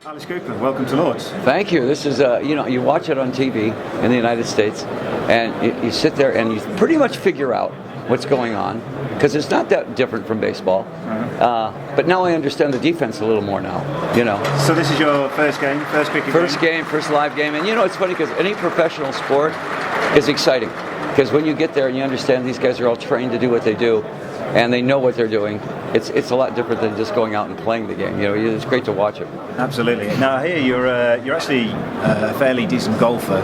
Alice Cooper, welcome to Lords. Thank you. This is, you watch it on TV in the United States, and you sit there and you pretty much figure out what's going on, because it's not that different from baseball. But now I understand the defense a little more now, So this is your first game, first cricket game? First live game. And it's funny because any professional sport is exciting, because when you get there and you understand these guys are all trained to do what they do, and they know what they're doing, it's a lot different than just going out and playing the game. It's great to watch it. Absolutely. Now here you're actually a fairly decent golfer.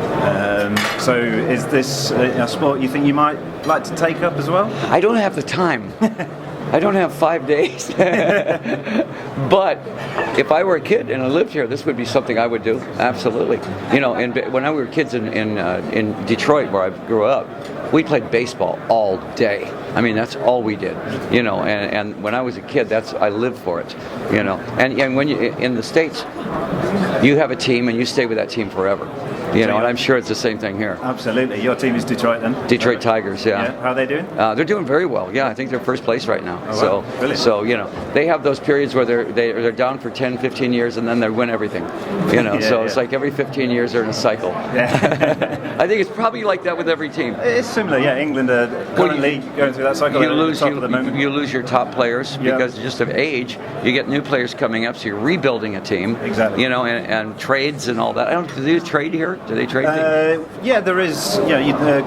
So is this a sport you think you might like to take up as well? I don't have the time. I don't have 5 days. But if I were a kid and I lived here, this would be something I would do. Absolutely. And when I were kids in Detroit, where I grew up, we played baseball all day. I mean, that's all we did. And when I was a kid, I lived for it. And when you in the States, you have a team and you stay with that team forever. And I'm sure it's the same thing here. Absolutely. Your team is Detroit then? Detroit Tigers, yeah. How are they doing? They're doing very well. Yeah, I think they're first place right now. Oh, wow. Brilliant. So they have those periods where they're down for 10, 15 years and then they win everything. It's like every 15 years they're in a cycle. Yeah. I think it's probably like that with every team. It's similar, yeah. England are currently going through that cycle. You lose your top players because just of age. You get new players coming up, so you're rebuilding a team. Exactly. And trades and all that. Do they trade here? Do they trade? Yeah, there is.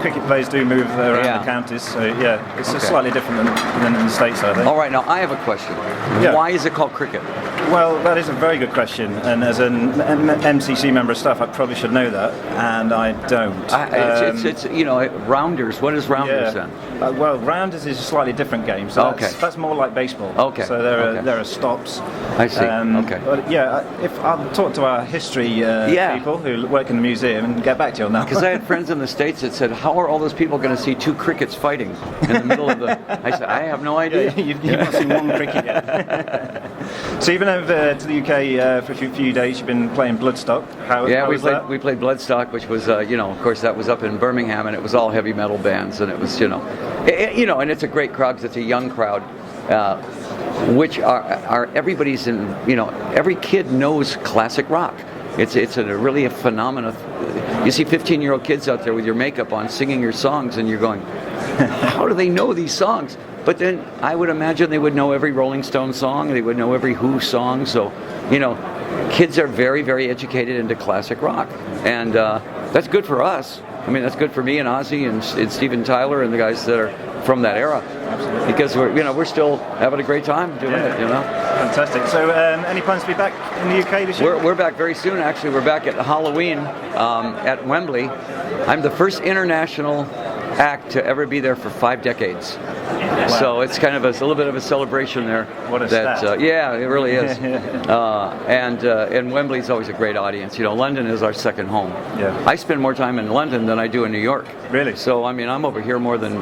Cricket players do move around the counties, so it's slightly different than in the States, I think. All right, now I have a question. Yeah. Why is it called cricket? Well, that is a very good question, and as an MCC member of staff, I probably should know that, and I don't. It's rounders. What is rounders then? Well, rounders is a slightly different game, so that's more like baseball. Okay. So there are stops. I see. Okay. But if I'll talk to our history people who work in the museum and get back to you on that. Because I had friends in the States that said, "How are all those people going to see two crickets fighting in the middle of the?" I said, "I have no idea." You've not seen one cricket yet. So you've been over to the UK for a few days. You've been playing Bloodstock. How was that? We played Bloodstock, which was of course that was up in Birmingham, and it was all heavy metal bands, and it was and it's a great crowd because it's a young crowd. Which are everybody's in, every kid knows classic rock. It's really a phenomenon. You see 15-year-old kids out there with your makeup on singing your songs, and you're going, how do they know these songs? But then I would imagine they would know every Rolling Stone song, they would know every Who song. So, kids are very, very educated into classic rock, and that's good for us. I mean, that's good for me and Ozzy and Steven Tyler and the guys that are from that era. Absolutely. Because we're still having a great time doing it. Fantastic. So, any plans to be back in the UK this year? We're back very soon. Actually, we're back at Halloween at Wembley. I'm the first international act to ever be there for 5 decades. Wow. So it's kind of a little bit of a celebration there. What a stat. Yeah, it really is. And Wembley's always a great audience. London is our second home. Yeah. I spend more time in London than I do in New York. Really? So I mean, I'm over here more than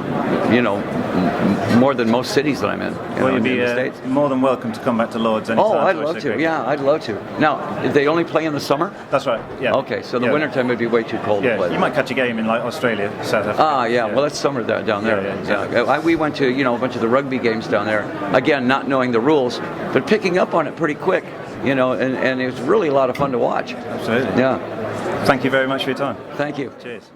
more than most cities that I'm in. Well, you'd be in the States. more than welcome to come back to Lords anytime. Oh, I'd love to. Yeah, I'd love to. Now, they only play in the summer? That's right. Yeah. Okay, so the wintertime would be way too cold to play. You might catch a game in like Australia, South Africa. Well, that's summer down there. Yeah, exactly. We went to a bunch of the rugby games down there. Again, not knowing the rules, but picking up on it pretty quick. And it was really a lot of fun to watch. Absolutely. Yeah. Thank you very much for your time. Thank you. Cheers.